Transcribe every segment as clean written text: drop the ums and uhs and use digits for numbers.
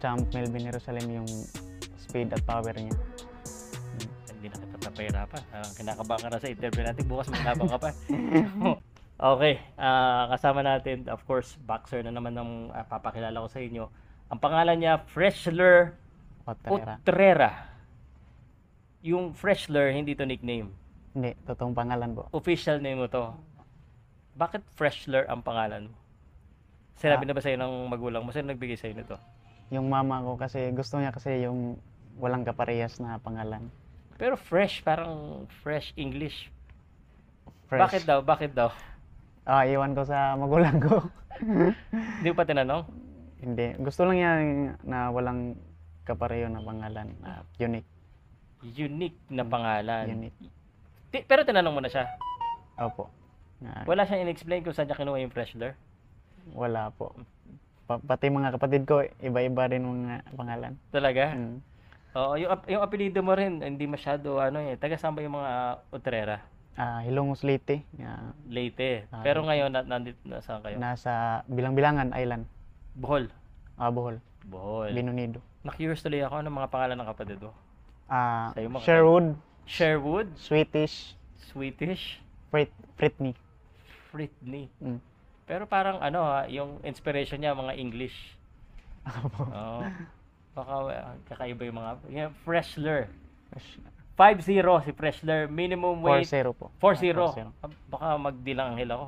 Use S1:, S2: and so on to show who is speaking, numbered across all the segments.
S1: champ Melvin Jerusalem yung speed at power niya.
S2: Hindi na kita napahirapan. Kinakabahan ka na sa interview natin. Bukas may labang ka pa. Okay. Kasama natin, of course, boxer na naman ng papakilala ko sa inyo. Ang pangalan niya, Freshler
S1: Otrera.
S2: Utrera. Yung Freshler, hindi to nickname.
S1: Hindi, totoong pangalan po.
S2: Official name mo to. Bakit Freshler ang pangalan mo? Sinabi na ba sa'yo ng magulang mo? Sino nagbigay sa'yo nito?
S1: Yung mama ko kasi gusto niya kasi yung walang kaparehas na pangalan.
S2: Pero fresh, parang fresh English.
S1: Fresh.
S2: Bakit daw? Bakit daw?
S1: Iwan ko sa magulang ko.
S2: Hindi mo pa tinanong?
S1: Hindi. Gusto lang niya na walang kapareho na pangalan. Unique.
S2: Unique na pangalan.
S1: Unique.
S2: Pero tinanong mo na siya.
S1: Opo.
S2: Wala siyang in-explain kung saan niya kinuha yung Freshler?
S1: Wala po. Pati mga kapatid ko, iba-iba rin mga pangalan.
S2: Talaga?
S1: Mm.
S2: Oo, yung apelyido mo rin, hindi masyado taga saan ba yung mga Utrera?
S1: Hilongos Leyte.
S2: Leyte. Pero ngayon, nandito na saan kayo?
S1: Nasa Bilang-Bilangan Island.
S2: Bohol.
S1: Bohol.
S2: Bohol.
S1: Binunido.
S2: Na-curious tuloy ako, ano mga pangalan ng kapatid mo? Sa'yo mga
S1: Sherwood.
S2: Sherwood?
S1: Sweetish.
S2: Sweetish?
S1: Fritney.
S2: Fritney.
S1: Mm.
S2: Pero parang yung inspiration niya, mga English. Oo. Baka kakaiba yung mga... Yung Freshler. 5-0 si Freshler. Minimum weight...
S1: 4-0 po.
S2: 4-0. Baka magdilang anghel ako.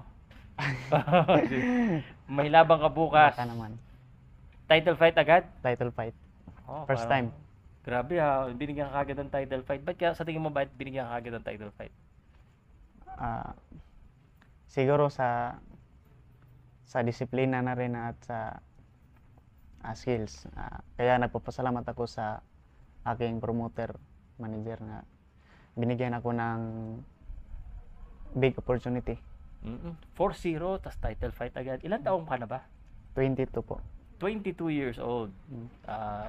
S2: May labang ka bukas.
S1: Baka naman.
S2: Title fight agad?
S1: Title fight. First
S2: Parang,
S1: time.
S2: Grabe binigyan ka agad ng title fight. Ba't kaya sa tingin mo binigyan ka agad ng title fight?
S1: Siguro sa disiplina na rin at sa skills. Kaya nagpapasalamat ako sa aking promoter, manager na binigyan ako ng big opportunity.
S2: 4-0, tas title fight agad. Ilan taong ka na ba?
S1: 22 po.
S2: 22 years old.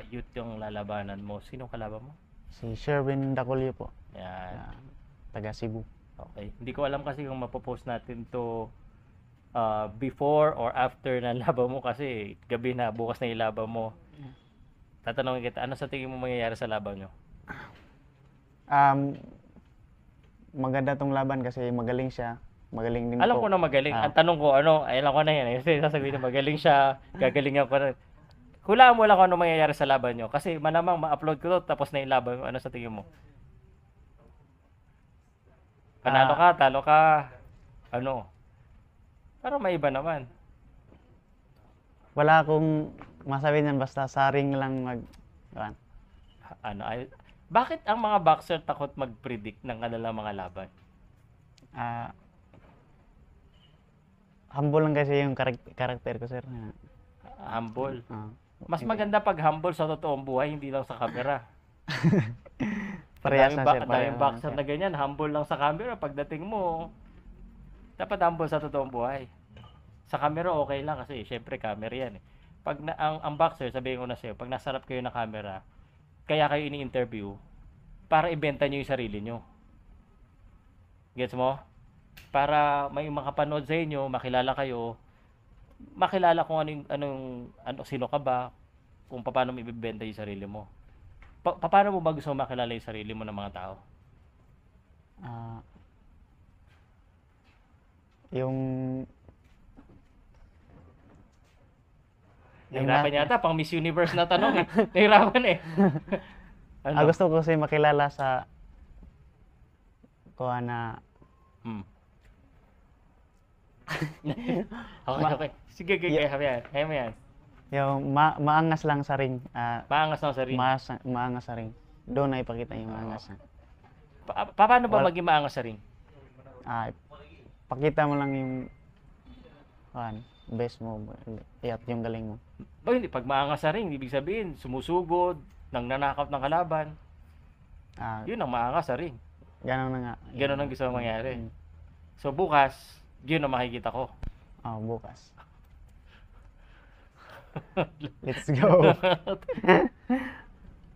S2: Youth yung lalabanan mo. Sinong kalaban mo?
S1: Si Sherwin Dacolio po.
S2: Yan.
S1: Taga Cebu.
S2: Okay. Hindi ko alam kasi kung mapopost natin to before or after na laban mo kasi gabi na, bukas na ilaban mo. Tatanungin kita, ano sa tingin mo mangyayari sa laban nyo?
S1: Maganda tong laban kasi magaling siya. Magaling din
S2: Alam
S1: po.
S2: ko na magaling. Ang tanong ko, alam ko na yan. Kasi sasabihin na magaling siya, gagalingan ko na. Hulaan mo lang kung ano mangyayari sa laban nyo. Kasi malamang ma-upload ko to, tapos na yung laban. Ano sa tingin mo? Panalo ka, talo ka, Para may iba naman.
S1: Wala akong masabi niyan, basta saring lang
S2: Bakit ang mga boxer takot mag-predict ng kanilang mga laban?
S1: Humble lang kasi yung karakter ko, sir.
S2: Humble. Mas maganda pag humble sa totoong buhay, hindi lang sa camera.
S1: Parehas na, sir.
S2: Yung boxer na ganyan, humble lang sa camera. Pagdating mo, dapat humble sa totoong buhay. Sa camera, okay lang kasi syempre camera yan. Pag ang boxer, sabihin ko na sa'yo, pag nasarap kayo ng camera, kaya kayo ini-interview, para ibenta nyo yung sarili nyo. Gets mo? Para may makapanood sa inyo, makilala kayo, makilala kung sino ka ba, kung paano mo ibibenta yung sarili mo. Paano mo ba gusto makilala yung sarili mo ng mga tao? Nahirapan yata, pang Miss Universe na tanong. Nahirapan eh.
S1: Gusto ko kasi makilala sa kuha na
S2: Okay. Sige, kaya mo yan.
S1: Yung maangas lang sa ring.
S2: Maangas lang sa ring.
S1: Maangas sa ring. Doon na ipakita yung maangas.
S2: Paano ba maging maangas sa ring?
S1: Pakita mo lang yung best mo, at yung galing mo.
S2: Hindi, pag maangas sa ring, ibig sabihin, sumusugod, nangnanakaw ng kalaban. Yun ang maangas sa ring.
S1: Ganun na nga.
S2: Ganun ang gusto mangyari. So bukas, yun ang makikita ko.
S1: Bukas. Let's go.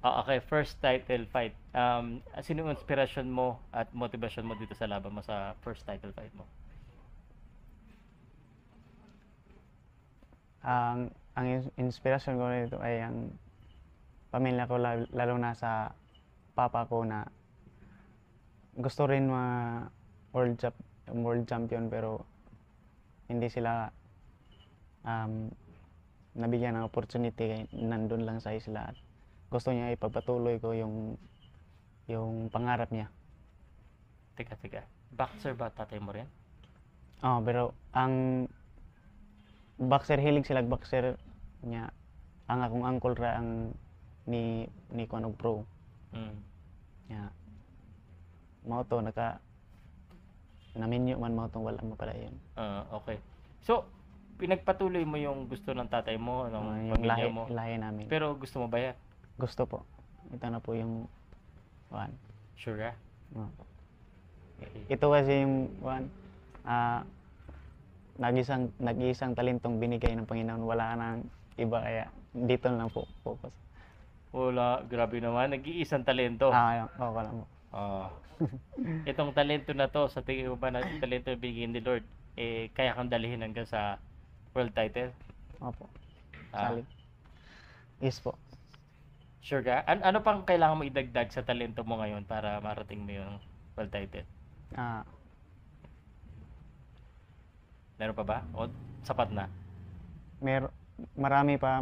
S2: Okay, first title fight. Sino yung inspirasyon mo at motivasyon mo dito sa laban mo sa first title fight mo?
S1: Ang inspirasyon ko nito ay ang pamilya ko, lalo na sa papa ko na gusto rin world champion pero hindi sila nabigyan ng opportunity kaya nandun lang sa isla at gusto niya ipagpatuloy ko yung pangarap niya.
S2: Teka. Boxer ba tatay mo rin?
S1: Pero ang boxer, hilig sila boxer niya. Ang akong uncle ra ang ni kuan og pro. Ya. Mao to naminyo man mao tong wala mo pala yun.
S2: Okay. So, pinagpatuloy mo yung gusto ng tatay mo, ng
S1: Yung
S2: pamilya mo.
S1: lahi namin.
S2: Pero gusto mo ba yan?
S1: Gusto po. Ito na po yung kuan.
S2: Sure ka?
S1: Oh.
S2: Okay.
S1: Ito kasi yung kuan nag-isang talentong binigay ng Panginoon, wala nang iba kaya dito na lang po focus.
S2: Wala, grabe naman. Nag-iisang talento.
S1: Okay lang po.
S2: Itong talento na to, sa tingin mo ba na talento na binigyan ni Lord, kaya kang dalhin hanggang sa world title?
S1: Opo.
S2: Ah.
S1: Sali. Yes po.
S2: Sure ka? Ano pang kailangan mo idagdag sa talento mo ngayon para marating mo yung world title? Meron pa ba? O sapat na?
S1: Marami pa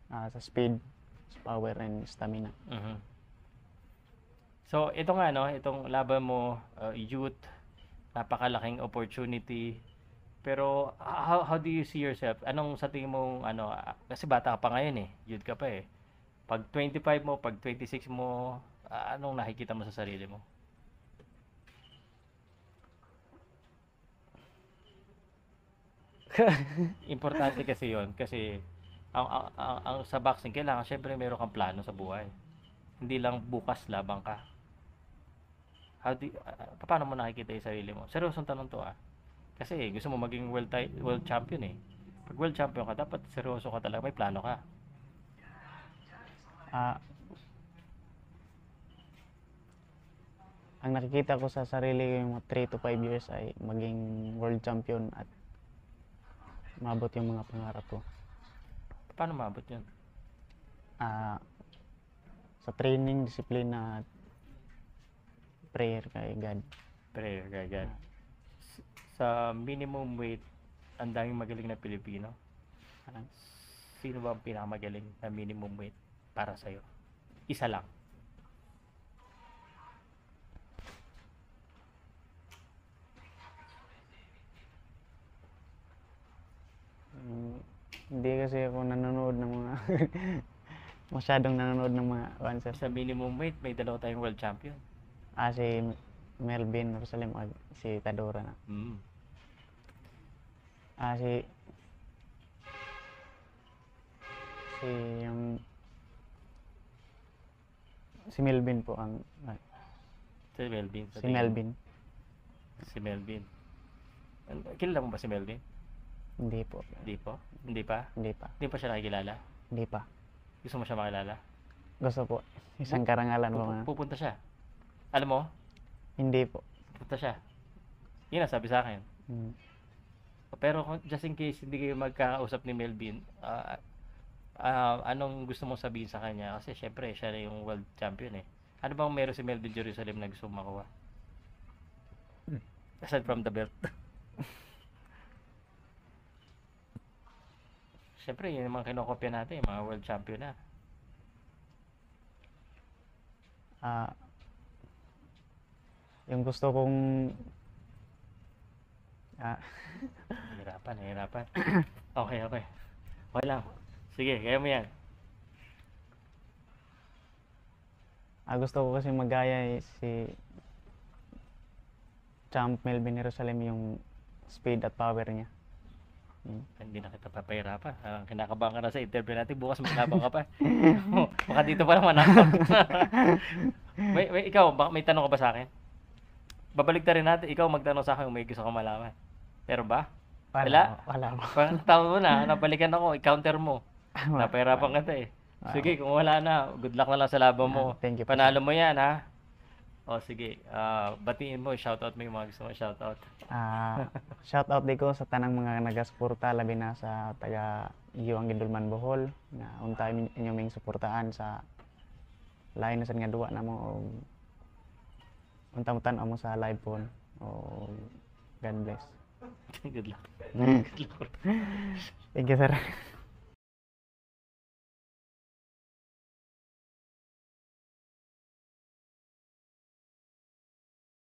S1: sa speed, sa power and stamina.
S2: So, ito nga, no? Itong laban mo, youth, napakalaking opportunity. Pero, how do you see yourself? Anong sa tingin mo, kasi bata ka pa ngayon eh. Youth ka pa eh. Pag 25 mo, pag 26 mo, anong nakikita mo sa sarili mo? Importante kasi yon kasi ang sa boxing kailangan syempre meron kang plano sa buhay. Hindi lang bukas labang ka. Paano mo nakikita yung sarili mo? Seryosong tanong to Kasi gusto mo maging world champion eh. Pag world champion ka, dapat seryoso ka talaga, may plano ka.
S1: Ang nakikita ko sa sarili ko yung 3 to 5 years ay maging world champion at maabot yung mga pangarap ko.
S2: Paano maabot yun?
S1: Sa training, disiplina at prayer kay God.
S2: Prayer kay God. Sa minimum weight, ang daming magaling na Pilipino. Sino ba ang pinakamagaling na minimum weight para sa'yo? Isa lang.
S1: Hindi kasi ako nanonood ng mga masyadong nanonood ng mga answer.
S2: Sa minimum weight, may dalawa tayong world champion.
S1: Si Melvin Rosalem at si Tadora na. Si Melvin po ang
S2: Si Melvin.
S1: si Melvin.
S2: Si Melvin. Kilala mo ba si Melvin?
S1: Hindi po.
S2: Hindi po? Hindi pa?
S1: Hindi pa.
S2: Hindi pa siya nakikilala?
S1: Hindi pa.
S2: Gusto mo siya makilala?
S1: Gusto po. Isang karangalan po nga.
S2: Pupunta siya. Alam mo?
S1: Hindi po.
S2: Pupunta siya. Yun ang sabi sa akin. Pero just in case hindi kayo magkakausap ni Melvin, anong gusto mong sabihin sa kanya? Kasi syempre, siya na yung world champion eh. Ano bang meron si Melvin Jerusalem na gusto mong makuha? Aside from the belt. Syempre, yun yung mga kinokopya natin, yung mga world champion na.
S1: Yung gusto kong
S2: Nahirapan. Okay. Okay lang. Sige, kaya mo yan.
S1: Gusto ko kasi magaya si Champ Melvin Jerusalem yung speed at power niya.
S2: Hindi na kita papahirapan. Kinakabahan ka na sa interview natin. Bukas maglabang ka pa. Baka dito pa naman ako. Ikaw, may tanong ka ba sa akin? Babalik rin natin. Ikaw magtanong sa akin kung may gusto ka malaman. Pero ba? Wala mo. Parang tawag mo na. Napalikan ako. I-counter mo. Napahirapan ka eh. Sige, kung wala na, good luck na lang sa laban mo.
S1: Thank you.
S2: Panalo mo yan, ha? O sige, batiin mo, shoutout mo yung mga gusto mo shoutout.
S1: Shoutout din ko sa tanang mga nagasuporta, labi na sa taga iyo ang Gindulman Bohol nga unta inyo ming suportahan sa lain na sad nga duwa namo og unta mo tan-aw mo sa live phone o God bless.
S2: Good luck.
S1: Thank you sir.